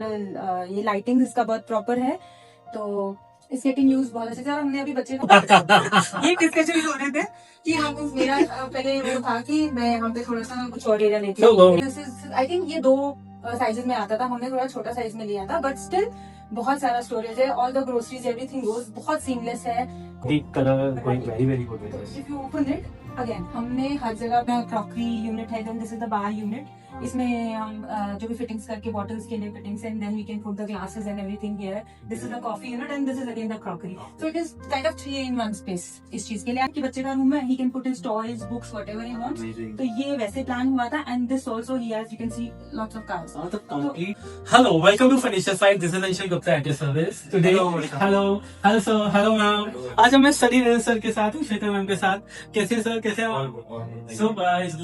ये लाइटिंग इसका बहुत प्रॉपर है, तो इसके टीम यूज बहुत अच्छे से। और हमने अभी बच्चे को ये डिस्कशन हो रहे थे कि हम मेरा पहले वो था कि मैं यहाँ पे थोड़ा सा कुछ और एरिया लेती हूँ। दिस इज आई थिंक ये 2 साइजेस में आता था, हमने थोड़ा छोटा साइज में लिया था, बट स्टिल बहुत सारा स्टोरेज है। All the groceries everything goes, बहुत सीमलेस है। Colour going very very good with this. If you open it again, हमने हर जगह अपना क्रॉकरी यूनिट है, then this is the bar unit. इसमें हम जो भी फिटिंग्स करके बॉटल्स के लिए fittings, and then we can put the glasses and everything here. This is the coffee unit and this is again the crockery. So it is kind of 3 in 1 space इस चीज के लिए। आपके बच्चे का रूम है, he can put his toys, books, whatever he wants. तो ये वैसे प्लान हुआ था। And this also he has, you can see lots of cars. Hello, welcome to Furniture Fight. This is Anshul Gupta at your service. Today, hello sir, hello ma'am. आज हम Sunny Ranjan sir के साथ, Shweta ma'am के साथ। कैसे sir, कैसे आप? So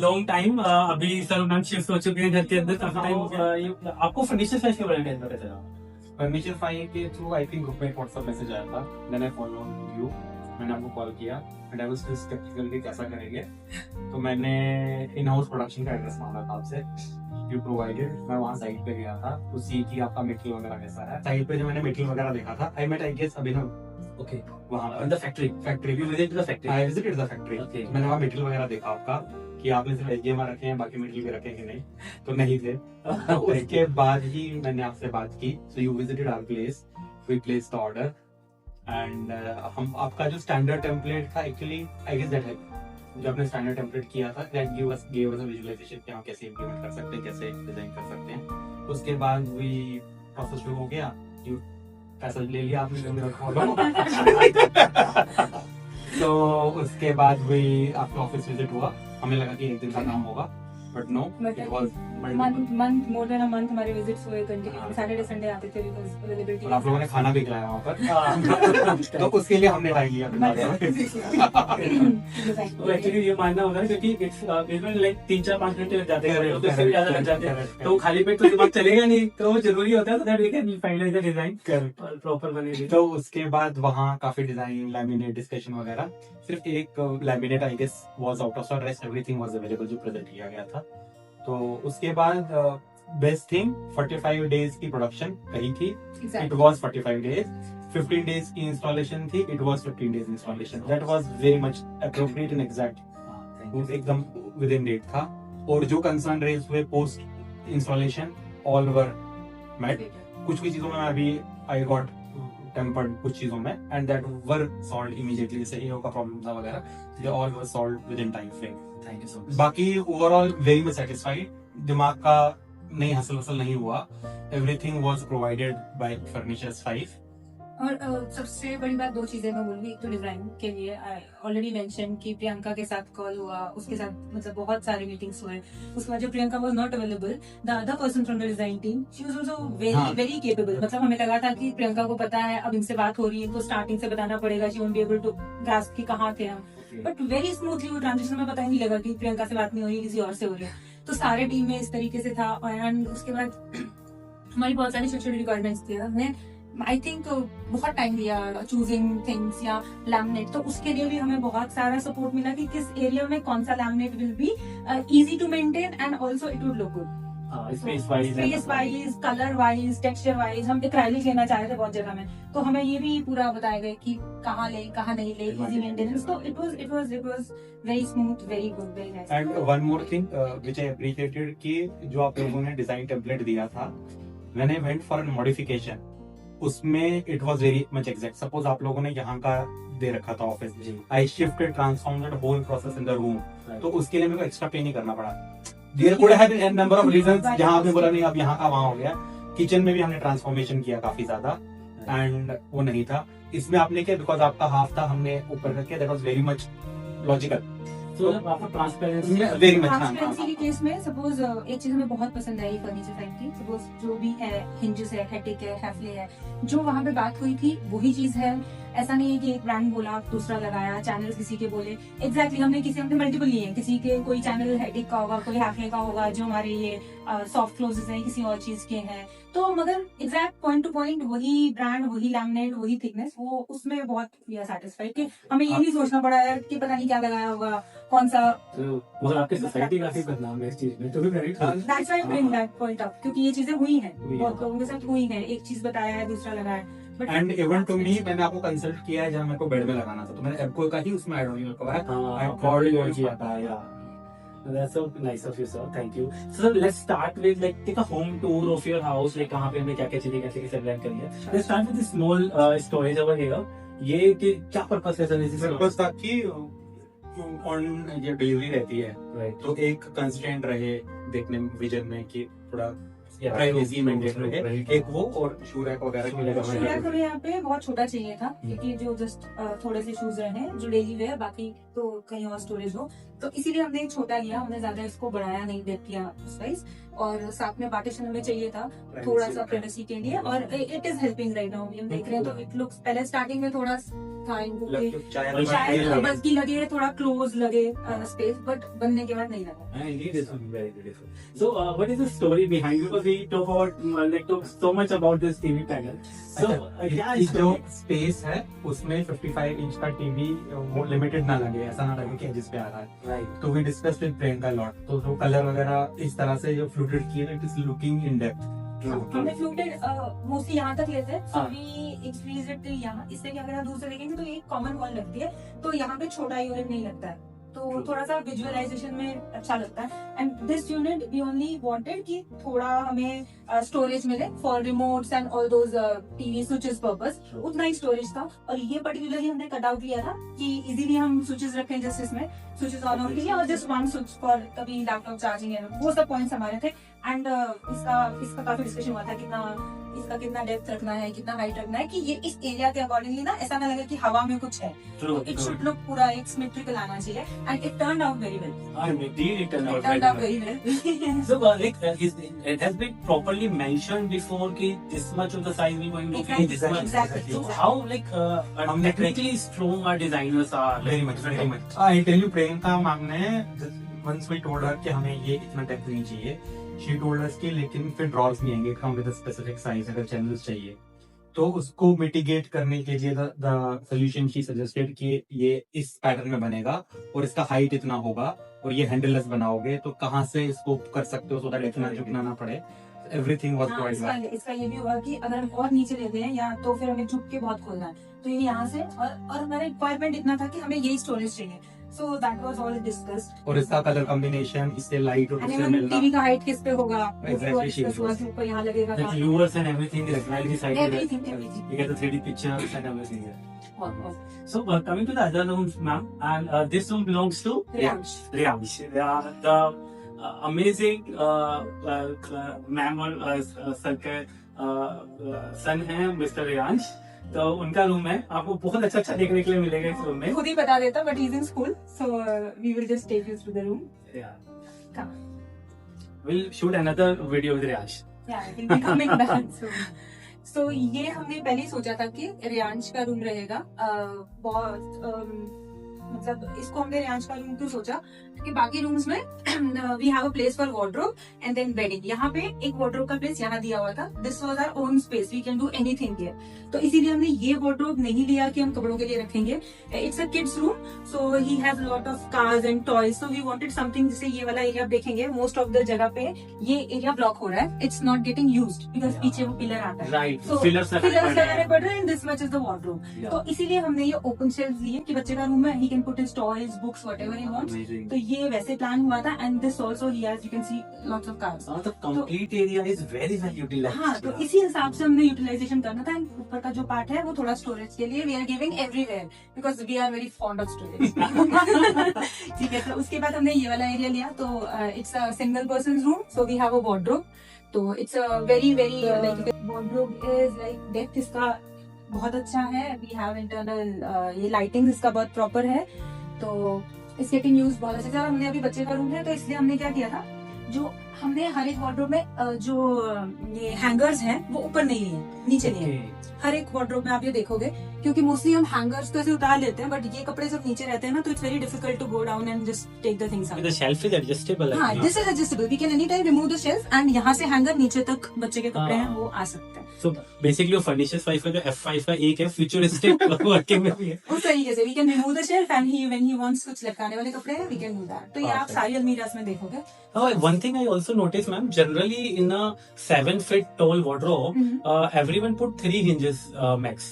long time. अभी सर मैम शिफ्ट हो चुके हैं घर के अंदर, काफी टाइम। आपको फर्नीचर फाइट के बारे में पता चला? फर्नीचर फाइट के थ्रू आई थिंक ग्रुप में व्हाट्सएप मैसेज आया था, देन आई फॉलो यू, मैंने आपको कॉल किया and I was still sceptical कि कैसा करेंगे, तो मैंने इन हाउस प्रोडक्शन का एड्रेस मांगा था आपसे, यू प्रोवाइडेड। मैं वहाँ साइट पे गया था तो सी कि आपका मेटल वगैरह कैसा है। साइट पे जो मैंने मेटल वगैरह देखा था, I met I guess Abhinav, Okay. वहाँ In the factory. Factory You visited the factory. I visited the factory. Okay. मैंने वहाँ मेटल वगैरह देखा आपका कि आपने सिर्फ एजीएमआर रखे हैं, बाकी मेटल भी रखे हैं कि नहीं, तो नहीं थे। तो उसके बाद ही मैंने आपसे बात की, so you visited our place, we placed the order and हम आपका जो स्टैंडर्ड टेम्पलेट था, एक्चुअली आई गेस दैट है जो आपने स्टैंडर्ड टेम्पलेट किया था, that give us a visualisation कि हम कैसे इंप्लीमेंट कर सकते हैं, कैसे डिजाइन कर सकते हैं। उसके बाद वी प्रोसेस शुरू हो गया, यू पैसा ले लिया आपने मेरा तो उसके बाद भी आपका ऑफिस विजिट हुआ, हमें लगा कि 1 दिन का काम होगा, but no, it was month more than a month हमारे विजिट्स हुए कंटिन्यू। सैटरडे संडे आते थे बिकॉज़ अवेलेबिलिटी। और आप लोगों ने खाना भी खिलाया वहाँ पर तो उसके लिए हमने टाइम लिया। तो एक्चुअली ये मानना होगा क्योंकि इट्स लाइक 3-4-5 घंटे लग जाते हैं, तो उससे भी ज्यादा लग जाते हैं, तो खाली पेट तो दिमाग चलेगा नहीं, तो वो जरूरी होता है that we can finalise the design और प्रॉपर बने। तो उसके बाद वहाँ काफी डिजाइन, लैमिनेट, डिस्कशन वगैरह, सिर्फ एक laminate I guess was out of stock, rest everything was available जो प्रेजेंट किया गया था। तो उसके बाद बेस्ट थिंग 45 डेज की प्रोडक्शन कही थी, इट वाज 45 डेज। 15 डेज की इंस्टॉलेशन थी, it was 15 days installation. That was very much appropriate and exact, एकदम विद इन डेट था। और जो कंसर्न रेज हुए post installation, all were met. कुछ भी चीजों में अभी आई गॉट टेम्पर्ड कुछ चीजों में, and that were solved immediately. जैसे ईओ का प्रॉब्लम था वगैरह, they all were solved with in time frame. Thank you so much. बाकी ओवरऑल वेरी मच सेटिस्फाइड, दिमाग का नहीं हसल वसल नहीं हुआ, everything was provided by furnitures 5। और सबसे बड़ी बात 2 चीजें मैं बोलूंगी। एक तो डिजाइन के लिए आई ऑलरेडी मेंशन कि प्रियंका के साथ कॉल हुआ, उसके साथ मतलब बहुत सारे मीटिंग्स हुए। उसके बाद जब Priyanka was not available, the other person from the design team, she was also very very capable. मतलब हमें लगा था कि प्रियंका को पता है, अब इनसे बात हो रही है तो स्टार्टिंग से बताना पड़ेगा, she won't be able to grasp कि कहां थे हम। बट वेरी स्मूथली वो ट्रांजिशन में पता ही नहीं लगा कि प्रियंका से बात नहीं हो रही, किसी और से हो रही है। तो सारे टीम में इस तरीके से था। एंड उसके बाद हमारी बहुत सारी छोटी छोटी रिक्वायरमेंट्स थी, हमने आई थिंक बहुत टाइम लिया चूजिंग थिंग्स या लैमिनेट। तो उसके लिए भी हमें बहुत सारा सपोर्ट मिला कि किस एरिया में कौन सा laminate will be easy to maintain and also it would look good. Space wise, colour wise, texture wise. हम एक्राइलिक लेना चाह रहे थे बहुत जगह में, तो हमें ये भी पूरा बताया गया कि कहाँ ले, कहाँ नहीं ले, इजी मेंटेनेंस। तो it was very smooth, very good, very nice. And one more thing which I appreciated कि जो आप लोगों ने डिजाइन टेम्पलेट दिया था, when I went for modification, उसमें it was very much exact. Suppose आप लोगों ने यहाँ का दे रखा था office, I shifted transformed whole process in the room, तो उसके लिए मेरे को एक्स्ट्रा पे नहीं करना पड़ा। There could have been an number of reasons जहां आपने बोला नहीं अब यहाँ का वहां हो गया। किचन में भी हमने ट्रांसफॉर्मेशन किया काफी ज्यादा, एंड वो नहीं था। इसमें आपने किया बिकॉज आपका हाफ था, हमने ऊपर करके, that was very much logical. तो आपका ट्रांसपेरेंसी वेरी मच। ट्रांसपेरेंसी के केस में सपोज एक चीज हमें बहुत पसंद आई फर्नीचर साइड की, सपोज जो भी है, हिंजेस है, हेटिक है, हैफले है, जो वहाँ पे बात हुई थी वही चीज है। ऐसा नहीं है कि एक ब्रांड बोला दूसरा लगाया, चैनल किसी के बोले। एग्जैक्टली हमने मल्टीपल लिए हैं, किसी के कोई चैनल हेटिक का होगा, कोई हैफले का होगा, जो हमारे ये सॉफ्ट क्लोजेस हैं किसी और चीज के हैं। तो मगर एग्जैक्ट पॉइंट टू पॉइंट वही ब्रांड, वही लैमिनेट, वही थिकनेस, वो उसमें बहुत सेटिस्फाइड कि हमें ये नहीं सोचना पड़ा है कि पता नहीं क्या लगाया होगा, कौन सा। मतलब आपकी सोसाइटी काफी बदनाम है इस चीज में, तो भी very true. That's why I bring that point up, क्योंकि ये चीजें हुई हैं, हुई बहुत हैं। लोगों के साथ हुई हैं, एक चीज बताया है दूसरा लगाया है। But- and even to me, मैंने आपको कंसल्ट किया है जब मेरे को बेड में लगाना था, तो मैंने एप्को का ही उसमें एड ऑन करवाया। हाँ, I called you किया था, yeah. That's so nice of you, sir. Thank you. So let's start with like take a home tour of your house. Like कहाँ पे हमें क्या क्या चीजें कैसे कैसे प्लान करनी है. Let's start with the small storage over here. ये कि क्या पर्पस है सर इस पर्पस था कि ऑन ये डिलीवरी रहती है, राइट तो एक कंस्ट्रेंट रहे देखने में, विजन में, कि थोड़ा प्राइवेसी मेंटेन रहे, एक वो और शू रैक वगैरह की जगह शू रैक में। हमें यहाँ पे बहुत छोटा चाहिए था, क्योंकि जो जस्ट थोड़े से शूज रहे जो डेली वेयर, बाकी तो कहीं और स्टोरेज हो, तो इसीलिए हमने एक छोटा लिया, हमने ज्यादा इसको बढ़ाया नहीं, डेप्थ किया साइज, और साथ में पार्टीशन हमें चाहिए था थोड़ा सा प्राइवेसी के लिए, और it is helping right now. हम देख रहे हैं तो इट लुक्स, पहले स्टार्टिंग में थोड़ा था इनको कि शायद बल्कि लगे, थोड़ा क्लोज लगे स्पेस, बट बनने के बाद नहीं लगा। Indeed, this would be very beautiful. So, what is the story behind? Because we talk about talk so much about this TV panel. So, क्या इस जो स्पेस है उसमें 55 इंच का टीवी वो लिमिटेड ना लगे, ऐसा ना लगे कि जिस पे आ रहा है। राइट तो we discussed with Priyanka lot, तो जो कलर वगैरह इस तरह से जो फ्लूटेड किए, it is looking in depth. हमने फ्लूटेड मोस्टली यहाँ तक लेते हैं, सो हाँ। वी इंक्रीज इट यहाँ, इससे कि अगर आप दूर से देखेंगे तो एक कॉमन वॉल लगती है, तो यहाँ पे छोटा यूनिट नहीं लगता है, तो थोड़ा सा विजुअलाइजेशन में अच्छा लगता है। And this unit we only wanted कि थोड़ा हमें स्टोरेज मिले for remotes and all those TV switches purpose, उतना ही स्टोरेज था। और ये पर्टिकुलरली हमने कट आउट किया था कि इजीली हम स्विचेस रखें, जस्ट इसमें स्विचेस ऑन ऑफ के लिए, और जस्ट वन स्विच फॉर कभी लैपटॉप चार्जिंग है, वो सब पॉइंट्स हमारे थे। एंड इसका काफी डिस्कशन हुआ था इसका कितना डेप्थ रखना है, कितना हाइट रखना है, कि ये इस एरिया के अकॉर्डिंगली ना ऐसा ना लगे कि हवा में कुछ है, True. इट शुड लुक पूरा एक सिमेट्रिकल आना चाहिए, and it turned out very well. Indeed, it turned out It turned very out well. very well. So, it has been properly mentioned before कि this much of the size we going to be this much. Exactly. So how technically strong our designers are. Very much I tell you, Priyanka ma'am ने once we told her कि हमें ये इतना depth नहीं चाहिए, she told us कि लेकिन फिर ड्रॉर्स नहीं आएंगे, कम विद स्पेसिफिक साइज अगर चैनल्स चाहिए, तो उसको मिटिगेट करने के लिए द सॉल्यूशन शी सजेस्टेड कि ये इस पैटर्न में बनेगा और इसका हाइट इतना होगा और ये हैंडललेस बनाओगे तो कहाँ से इसको कर सकते हो, सो दैट इतना झुकना ना पड़े। एवरीथिंग वाज हाँ, प्रोवाइडेड। इसका ये भी हुआ कि अगर हम और नीचे लेते हैं या तो फिर हमें झुक के बहुत खोलना है, तो ये यहाँ से, और हमारा रिक्वायरमेंट इतना था कि हमें यही स्टोरेज चाहिए, so that was all discussed. और इसका कलर कॉम्बिनेशन, इससे लाइट और एंड उससे इवन मिलना। टीवी का हाइट किस पे होगा, Exactly, she डिस्कस हुआ was- कि ऊपर यहाँ लगेगा, The viewers and everything is right beside it. Everything. You get the 3D pictures and everything. और So coming to the other rooms, ma'am, and this room belongs to Riyansh. Riyansh. The amazing ma'am और sir के son है Mr. Riyansh. तो उनका room है, आपको बहुत अच्छा देखने के लिए मिलेगा इस रूम में। खुद ही बता देता, but he is in school, so we will just take you through the room. Come. We'll shoot another video with Riyansh. Yeah, it will be coming back soon. So ये हमने पहले ही सोचा था कि रियांश का रूम रहेगा, बहुत मतलब इसको हमने रियांश का रूम क्यों सोचा, क्योंकि बाकी रूम्स में we have a place for wardrobe and then bedding, यहाँ पे एक वार्डरोब का प्लेस यहाँ दिया हुआ था, this was our own space, we can do anything here, तो इसीलिए हमने ये वार्डरोब नहीं लिया कि हम कपड़ों के लिए रखेंगे। It's a kids room, so he has lot of cars and toys, so we wanted something, जैसे ये वाला एरिया आप देखेंगे मोस्ट ऑफ द जगह पे ये एरिया ब्लॉक हो रहा है, it's not getting used because पीछे वो पिलर आता है, Right. So, Fillers लगाने पड़ रहे हैं, this much is the wardrobe, Yeah. तो इसीलिए हमने ये ओपन शेल्फ लिए कि बच्चे का रूम है, he can put his toys, books, whatever he wants, Amazing. तो ये वैसे प्लान हुआ था। And this also he has, you can see lots of cars. The complete area is very well utilized. हाँ, तो इसी हिसाब से हमने यूटिलाइजेशन करना था, and ऊपर का जो पार्ट है वो थोड़ा स्टोरेज के लिए we are giving everywhere because we are very fond of storage. ठीक है, तो उसके बाद हमने ये वाला एरिया लिया, तो it's a single person room, so we have a wardrobe, तो it's a very very like wardrobe is like depth इसका बहुत अच्छा है, वी हैव इंटरनल ये लाइटिंग इसका बहुत प्रॉपर है, तो इस गेटिंग यूज बहुत अच्छा था। हमने अभी बच्चे का रूम है, तो इसलिए हमने क्या किया था, जो हमने हर एक वार्डरोब में जो ये हैंगर्स हैं वो ऊपर नहीं लिए, नीचे लिए। हर एक वार्डरोब में आप ये देखोगे, क्योंकि मोस्टली हम हैंगर्स तो ऐसे उतार लेते हैं, बट ये कपड़े जब नीचे रहते हैं ना, तो it's very difficult to go down and just take the things out. The shelf is adjustable. हाँ, this is adjustable, we can any time remove the shelf and यहाँ से हैंगर नीचे तक बच्चे के कपड़े हैं वो आ सकते हैं। So basically फर्नीचर्स 5 का जो F5 का एक है फ्यूचरिस्टिक वर्किंग में भी है। उस तरीके से we can remove the shelf and he when he wants कुछ लटकाने वाले कपड़े हैं वी कैन डू दैट। तो ये आप सारी अलमीरास में देखोगे। Oh, one thing I also noticed, ma'am, generally in a 7 feet tall wardrobe, everyone put 3 hinges max.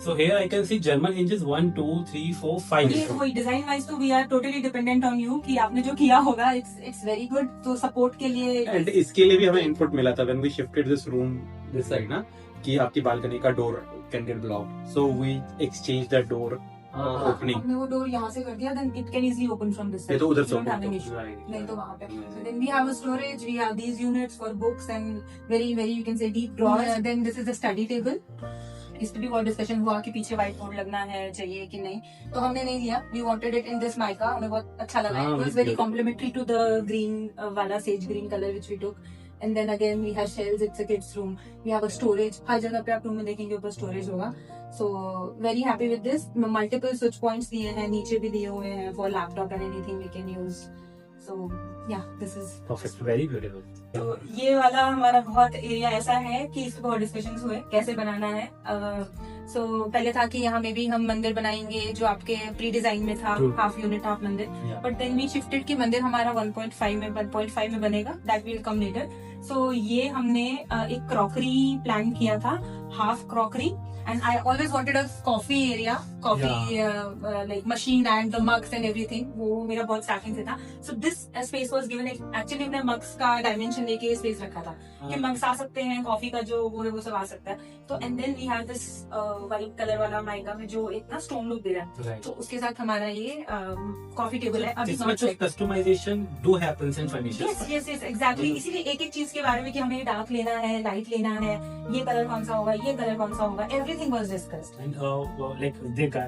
So here I can see German hinges 1, 2, 3, 4, 5. ये वही डिजाइन वाइज तो we are totally dependent on you कि आपने जो किया होगा it's very good. तो support के लिए एंड इसके लिए भी हमें इनपुट मिला था when we shifted this room this side ना, कि आपकी बालकनी का door can get blocked, so we exchange that door opening. हमने वो डोर यहाँ से कर दिया, then it can easily open from this ये तो उधर से नहीं तो वहाँ पे। Then we have a storage, we have these units for books and very you can say deep drawers. Then this is the study table. इस पे भी बहुत डिस्कशन हुआ कि पीछे व्हाइट बोर्ड लगना है चाहिए कि नहीं, तो हमने नहीं लिया। We wanted it in this mica, हमें बहुत अच्छा लगा। It was very complementary to the green वाला sage green colour which we took. And then again we have shelves, it's a kids room, we have a storage. हर जगह पे आप room में देखेंगे ऊपर स्टोरेज होगा। So very happy with this. Multiple switch points दिए हैं, नीचे भी दिए हुए हैं for laptop and anything we can use. So yeah, this is Perfect, very beautiful. तो ये वाला हमारा बहुत एरिया ऐसा है कि इस पे बहुत डिस्कशन हुए कैसे बनाना है। सो पहले था कि यहाँ में भी हम मंदिर बनाएंगे जो आपके प्री डिजाइन में था, हाफ यूनिट हाफ मंदिर, बट देन वी शिफ्टेड कि मंदिर हमारा 1.5 में बनेगा, दैट विल कम लेटर। सो ये हमने एक क्रॉकरी प्लान किया था, half crockery, and I always wanted a coffee area, like machine and the mugs and everything. वो मेरा बहुत स्टार्टिंग से था। So this space was given, actually हमने mugs का dimension लेके स्पेस रखा था कि mugs आ सकते हैं, कॉफी का जो वो है वो सब आ सकता है। तो and then we have this white color वाला माइका में जो एक ना स्टोन लुक दे रहा है, तो उसके साथ हमारा ये कॉफी टेबल है। अभी customization do happens in furniture. Yes, exactly. इसीलिए एक एक चीज के बारे में कि हमें डार्क लेना है, लाइट लेना है, ये कलर कौन सा होगा, ये कलर कौन सा होगा, everything was discussed. And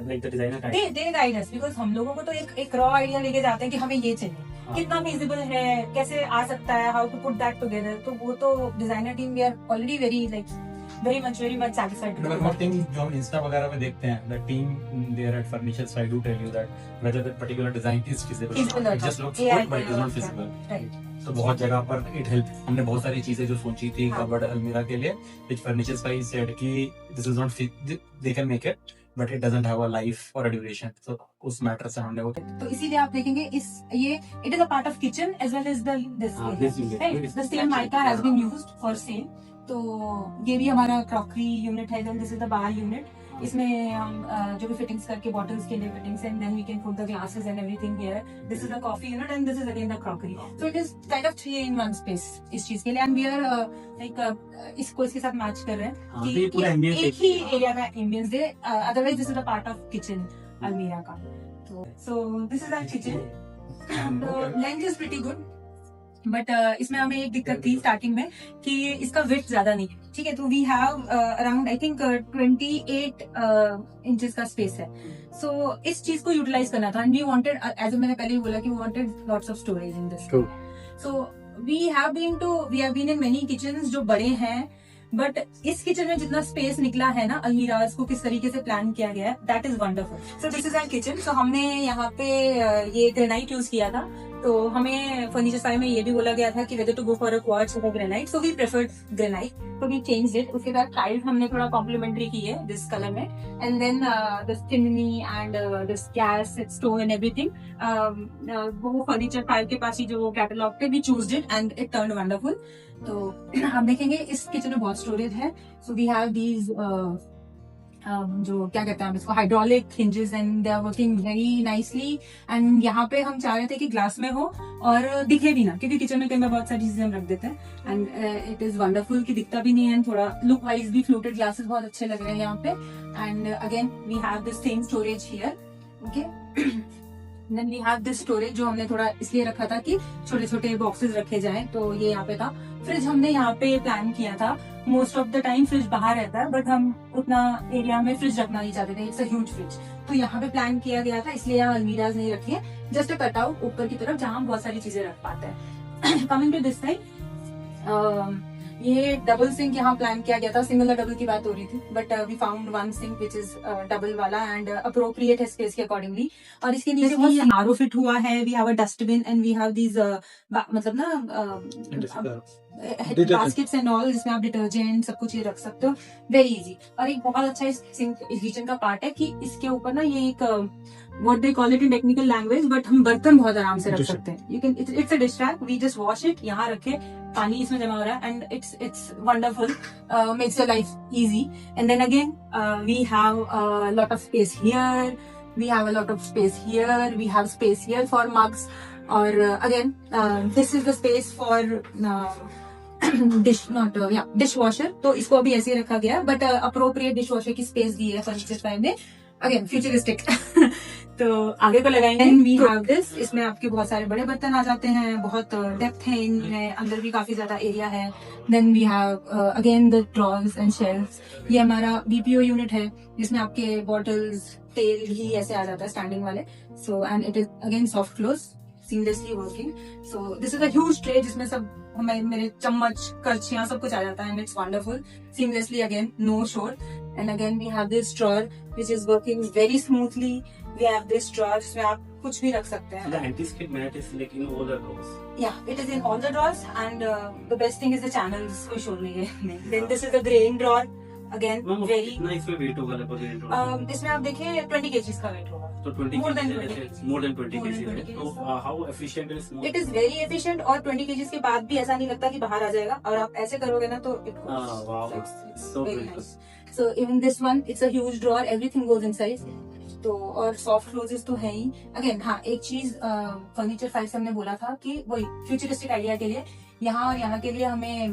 like the designer guide. They guide us because हम लोगों को तो एक रॉ आइडिया लेके जाते हैं कि हमें ये चाहिए, कितना feasible है, कैसे आ सकता है, how to put that together. तो वो तो designer team we are already very much satisfied. But one more thing जो हम इंस्टा वगैरह में देखते हैं, the team there at Furniture Side do tell you that whether that particular design is feasible. It just looks good, but it is not feasible. Right. तो बहुत जगह पर इट हेल्प। हमने बहुत सारी चीजें जो सोची थी कबर्ड अलमीरा के लिए, विच फर्नीचर स्पाइस सेड कि this is not they can make it but it doesn't have a life और अ ड्यूरेशन। तो उस मैटर से हमने वो, तो इसीलिए आप देखेंगे ये it is a part of kitchen as well as the same mica has been used for same. तो ये भी हमारा क्रॉकरी यूनिट है। Then this is the bar unit, इसमें हम जो भी फिटिंग्स करके बॉटल्स के लिए fittings and then we can put the glasses and everything here. This is the coffee unit and this is again the crockery. So it is kind of 3 in 1 space इस चीज के लिए। And we are like इसको इसके साथ match कर रहे हैं कि पूरा एम्बियंस एक ही एरिया का एम्बियंस दे, otherwise this is a part of kitchen अलमीरा का। तो so this is our kitchen. Length is pretty good, but इसमें हमें एक दिक्कत थी स्टार्टिंग में कि इसका विड्थ ज्यादा नहीं है, ठीक है। तो we have around I think 28 inches का स्पेस है। सो इस चीज को यूटिलाइज करना था एंड वी वांटेड, एज मैंने पहले ही बोला कि we wanted lots of storage in this. So we have been in many kitchens जो बड़े हैं, बट इस किचन में जितना स्पेस निकला है ना अलमीराज को किस तरीके से प्लान किया गया है, that is wonderful. So this is our kitchen. So हमने यहाँ पे ये ग्रेनाइट यूज किया था, तो हमें फर्नीचर साइड में ये भी बोला गया था कि whether to go for a quartz और granite, so we preferred granite, तो वी चेंज्ड इट। उसके बाद टाइल्स हमने थोड़ा कॉम्प्लीमेंट्री की है दिस कलर में, and then the chimney and this gas stove and everything, वो फर्नीचर फाइल के पास ही जो कैटलॉग थे, we choosed it and it turned wonderful. तो आप देखेंगे इस किचन में बहुत स्टोरेज है। सो वी हैव दीज जो क्या कहते हैं हम इसको, hydraulic hinges and they are working very nicely. And यहाँ पे हम चाह रहे थे कि ग्लास में हो और दिखे भी ना, क्योंकि किचन में कई बार बहुत सारी चीजें हम रख देते हैं एंड इट इज वंडरफुल कि दिखता भी नहीं है, थोड़ा लुक वाइज भी फ्लूटेड ग्लासेस बहुत अच्छे लग रहे हैं यहाँ पे। And again we have this same storage here, okay. Then we have this storage जो हमने थोड़ा इसलिए रखा था कि छोटे छोटे बॉक्सेस रखे जाएं, तो ये यहाँ पे था। फ्रिज हमने यहाँ पे प्लान किया था, most of the time fridge बाहर रहता है, बट हम उतना एरिया में फ्रिज रखना नहीं चाहते थे, इट्स अ ह्यूज फ्रिज, तो यहाँ पे प्लान किया गया था, इसलिए यहाँ अलमीराज नहीं रखी है, जस्ट अ कटआउट ऊपर की तरफ जहाँ हम बहुत सारी चीजें रख पाते हैं। कमिंग टू दिस साइड, ये डबल सिंक यहाँ प्लान किया गया था, सिंगल और डबल की बात हो रही थी, but we found one sink which is double वाला एंड अप्रोप्रिएट है स्पेस के अकॉर्डिंगली। और इसके नीचे बहुत आरओ फिट हुआ है, we have a dustbin and we have these मतलब ना बास्केट्स एंड ऑल, जिसमें आप डिटर्जेंट सब कुछ ये रख सकते हो, वेरी इजी। और एक बहुत अच्छा इस सिंक इस किचन का पार्ट है कि इसके ऊपर ना ये एक what they call it in technical language, but हम बर्तन बहुत आराम से रख सकते हैं। You can it's a dish rack, we just wash it, यहाँ रखे, पानी इसमें जमा हो रहा है and it's wonderful, makes your life easy. And then again we have lot of space here, we have a lot of space here, we have space here for mugs, or again this is the space for dishwasher, तो इसको अभी ऐसे ही रखा गया, but appropriate dishwasher की space दी है furniture five ने, again futuristic. तो आगे को लगाएंगे। एंड वी हैव दिस, इसमें आपके बहुत सारे बड़े बर्तन आ जाते हैं, बहुत डेप्थ है इनमें, अंदर भी काफी ज्यादा एरिया है। Then we have again the drawers and shelves. ये हमारा बीपीओ यूनिट है, जिसमें आपके बॉटल्स, तेल, घी ऐसे आ जाता है स्टैंडिंग वाले। So and it is again soft close, seamlessly working. So this is a huge tray जिसमें सब मेरे चम्मच, करछियां सब कुछ आ जाता है, and it's wonderful, seamlessly, again no शोर। And again we have this drawer which is working very smoothly. We have this drawer जिसमें आप कुछ भी रख सकते हैं। The anti-skid mat is like in all the drawers. Yeah, it is in all the drawers, and the best thing is the channels, कोई शोर नहीं है। Then this is the grain drawer, again very। कितना इसमें weight होगा लगभग grain drawer? इसमें आप देखिए 20 kg का weight होगा। तो 20 more than kg 20 more than 20 more than kg 20 है। तो how efficient and smooth? It is very efficient, और 20 kg के बाद भी ऐसा नहीं लगता कि बाहर आ जाएगा, और आप ऐसे करोगे ना तो it goes। wow, It's so very beautiful. nice. So even this one, it's a huge drawer, everything goes inside. तो और सॉफ्ट क्लोजेस तो है ही। अगेन हाँ, एक चीज फर्नीचर फाइव से हमने बोला था कि वही फ्यूचरिस्टिक आइडिया के लिए यहाँ और यहाँ के लिए हमें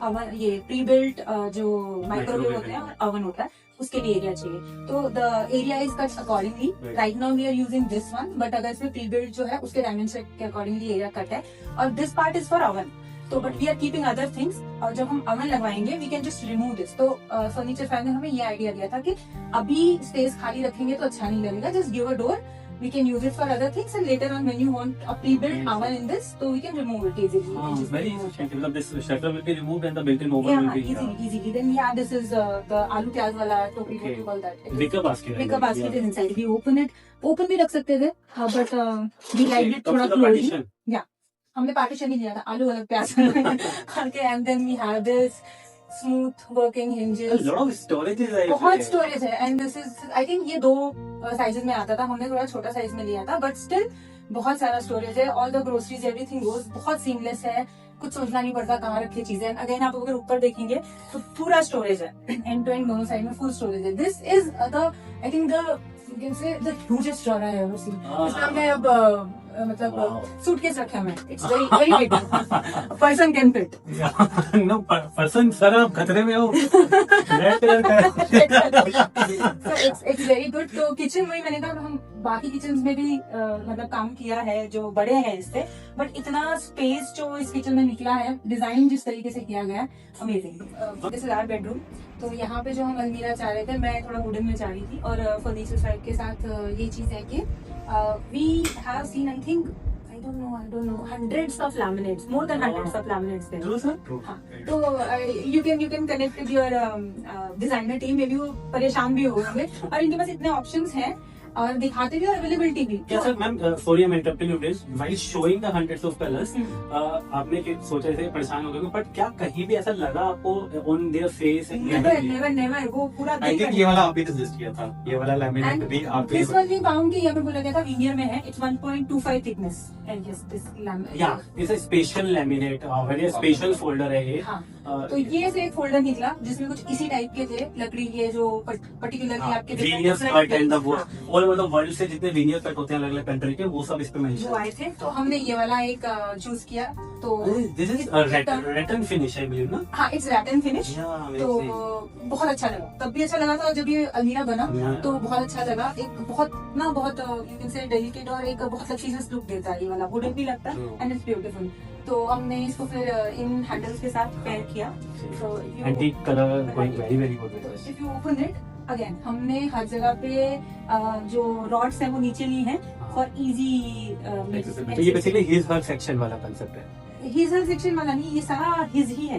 अवन, ये प्री बिल्ट जो माइक्रोवेव होते हैं और अवन होता है, उसके लिए एरिया चाहिए। तो the area is cut accordingly. Right now we are using this one, but अगर इसमें प्री बिल्ट जो है उसके डायमेंशन के अकॉर्डिंगली एरिया कट है, और this part is for oven. तो but we are keeping other things, और जब हम अवन लगवाएंगे we can just remove this. तो फर्नीचर फाइव ने हमें ये आइडिया दिया था कि अभी स्पेस खाली रखेंगे तो अच्छा नहीं लगेगा, just give a door, we can use it for other things, and later on when you want a pre-built oven in this, so we can remove it easily. Very efficient. मतलब this shutter will be removed and the built-in oven Yeah, will be easily. Then yeah, this is the aloo प्याज वाला टोकरी, what you call that? wicker basket. Wicker basket is inside. We open भी रख सकते थे, but we liked it थोड़ा closely. Yeah, हमने partition ही लिया था, आलू अलग प्याज अलग। Okay, and then we have this smooth working hinges. A lot of storage is there. बहुत स्टोरेज है, and this is I think ये 2 साइजेस में आता था, हमने थोड़ा छोटा साइज में लिया था, बट स्टिल बहुत सारा स्टोरेज है। All the groceries, everything goes, बहुत सीमलेस है, कुछ सोचना नहीं पड़ता कहाँ रखी चीजें। अगेन आप अगर ऊपर देखेंगे तो पूरा स्टोरेज है, एंड टू एंड दोनों साइड में फुल स्टोरेज है। This is the I think the you can say the hugest drawer I ever seen. इसमें हमने अब मतलब सूटकेस रखा है, it's very very big, person can fit. No person, sir आप खतरे में हो। रेड कलर का। So it's very good. तो किचन वही मैंने कहा, हम बाकी किचन में भी मतलब काम किया है जो बड़े हैं इससे, बट इतना स्पेस जो इस किचन में निकला है, डिजाइन जिस तरीके से किया गया है, amazing. This is our bedroom. तो यहाँ पे जो हम अलमीरा चाह रहे थे, मैं थोड़ा वुडन में चाह रही थी, और फर्नीचर साइड के साथ ये चीज है कि we have seen I think I don't know hundreds of laminates, more than hundreds of laminates there. True, sir. हाँ, तो you can connect with your designer team, maybe वो परेशान भी होंगे, और इनके पास इतने options हैं, और दिखाते भी और अवेलेबिलिटी भी। Yes, sir, ma'am. Sorry, I'm interrupting you, please. While showing the hundreds of colors, आपने सोचा ऐसे परेशान हो गए, बट क्या कहीं भी ऐसा लगा आपको on their face? Never, वो पूरा आई थिंक ये वाला आप भी सजेस्ट किया था, ये वाला लैमिनेट भी आप भी। दिस वन वी फाउंड कि यहाँ पे बोला गया था वीनियर में है, it's 1.25 thickness, and yes this laminate, या it's a special laminate, very special folder है ये। हाँ, तो ये से एक फोल्डर निकला जिसमें कुछ इसी टाइप के थे, लकड़ी के जो पर्टिकुलरली आपके veneer cut and the all over the world से जितने वीनियर कट होते हैं अलग अलग कंट्री के, वो सब इस पे मेंशन वो आए थे। तो हमने ये वाला एक चूज किया। तो this is rattan finish I believe ना। हाँ, इट्स रैटन फिनिश। तो बहुत अच्छा लगा, तब भी अच्छा लगा था, और जब ये अलमीरा बना तो बहुत अच्छा लगा। एक बहुत यू कैन से डेलिकेट और एक बहुत अच्छी सी लुक देता है ये वाला, वुडन भी लगता है, एंड इट्स ब्यूटीफुल। तो हमने इसको फिर इन हैंडल्स के साथ पेयर किया। तो antique colour going very very good with this. If you open it again, हमने हर जगह पे जो रॉड्स हैं वो नीचे ली हैं फॉर इजी। तो ये बेसिकली हिज हर सेक्शन वाला कांसेप्ट है। हिज सेक्शन वाला नहीं, ये सारा हिज ही है।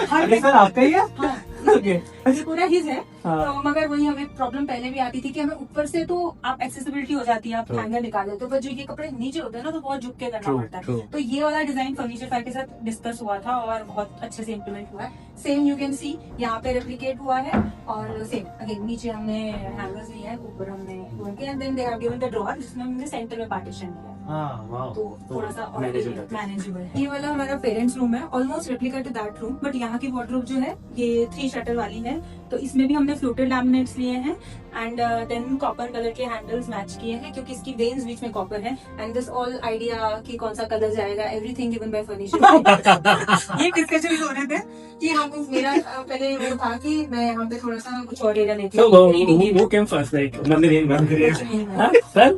हाँ, ये सर आपका ही है? हाँ, ओके। ये पूरा हिज है। हाँ। तो मगर वही हमें प्रॉब्लम पहले भी आती थी कि हमें ऊपर से तो आप एक्सेसिबिलिटी हो जाती है, आप True. हैंगर निकाल देते हो, पर जो ये कपड़े नीचे होते हैं ना तो बहुत झुक के करना पड़ता है। ट्रू। तो ये वाला डिजाइन फर्नीचर फायर के साथ डिस्कस हुआ था और बहुत अच्छे से इम्प्लीमेंट हुआ है। सेम यू कैन सी यहाँ पे रेप्लिकेट हुआ है और सेम अगेन नीचे हमने हैंगर्स लिया है, ऊपर हमने and then they have given the drawer जिसमें हमने सेंटर में पार्टीशन लिया है। हाँ, वाओ। तो थोड़ा सा manageable। मैनेजेबल है। ये वाला हमारा पेरेंट्स रूम है, almost replica to that room, but यहाँ की वार्डरोब जो है ये 3 शटर वाली है। तो इसमें भी हमने फ्लोटेड लैमिनेट्स लिए हैं एंड देन कॉपर कलर के हैंडल्स मैच किए हैं क्योंकि इसकी वेन्स बीच में कॉपर है। एंड दिस ऑल आइडिया कि कौन सा कलर जाएगा, एवरीथिंग गिवन बाय फर्नीचर। ये डिस्कशन हो रहे थे कि हम मेरा पहले वो था कि मैं यहाँ पे थोड़ा सा कुछ और एरिया लेती So, हूँ। who came first? Like, मंदिर? हाँ, हाँ। सर?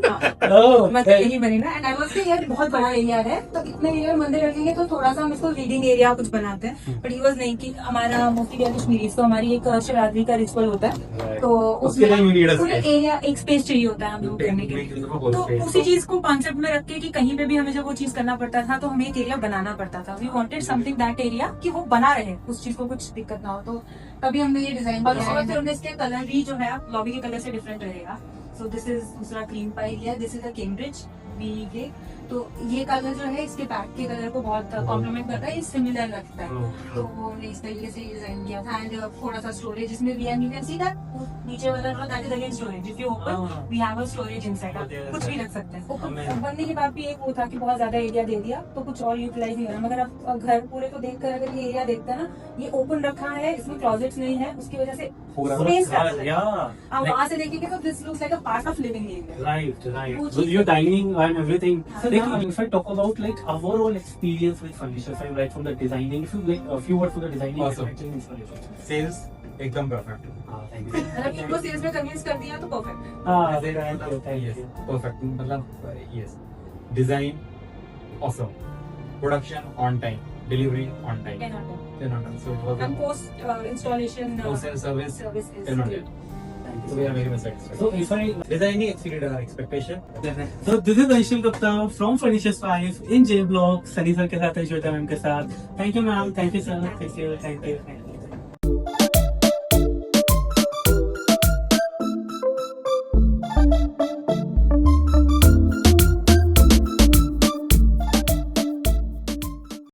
Oh, मतलब यही बनेगा एंड आई वाज से यार बहुत बड़ा एरिया है तो इतने एरिया में मंदिर रखेंगे तो थोड़ा सा हम इसको रीडिंग एरिया कुछ बनाते हैं, बट ही वाज नहीं कि हमारा मोस्टली कश्मीरी तो हमारी एक शिवरात्रि का रिचुअल होता है तो उसके लिए we need a पूरे space। एरिया एक स्पेस चाहिए होता है हम लोग करने के लिए। तो उसी चीज को कॉन्सेप्ट में रख के कि कहीं पे भी हमें जब वो चीज करना पड़ता था तो हमें एक एरिया बनाना पड़ता था। We wanted something that area कि वो बना रहे, उस चीज को कुछ दिक्कत ना हो, तो तभी हमने ये डिजाइन किया है। फिर हमने इसके कलर भी जो है लॉबी के कलर से डिफरेंट रहेगा। सो दिस इज दूसरा क्रीम पाई लिया, this is a Cambridge B grey. तो ये कलर जो है इसके बैक के कलर को बहुत कॉम्प्लीमेंट करता है, ये सिमिलर लगता है। तो हमने इस तरीके से डिजाइन किया था एंड थोड़ा सा स्टोरेज इसमें भी है। यू कैन सी दैट नीचे वाला that is again storage, if you open we have a storage inside, आप कुछ भी रख सकते हैं। बनने के बाद भी एक वो था कि बहुत ज्यादा एरिया दे दिया तो कुछ और यूटिलाइज नहीं हो रहा, मगर आप घर पूरे को देखकर अगर ये एरिया देखते हैं ना, ये ओपन रखा है, इसमें क्लोजेट्स नहीं है, उसकी वजह से स्पेस आप वहां से देखेंगे तो this looks like a part of living area. Right. So your dining and everything. Like, if I talk about like our whole experience with furniture, so right from the designing, if you like a few words for the designing, Awesome. manufacturing, installation. Sales एकदम perfect. Thank you. अगर इनको sales में convince कर दिया तो perfect. Thank you. Perfect मतलब yes, design awesome, production on time, delivery on time, 10 out of 10 out of 10. So it was and post installation service service is 10 out of great. 10. So we are very much satisfied. So if I Designing exceeded our expectation. So this is Anshul Gupta from Furnitures 5 in J Block, Sunny sir के साथ, Shweta ma'am के साथ। Thank you ma'am, thank you sir, thank you.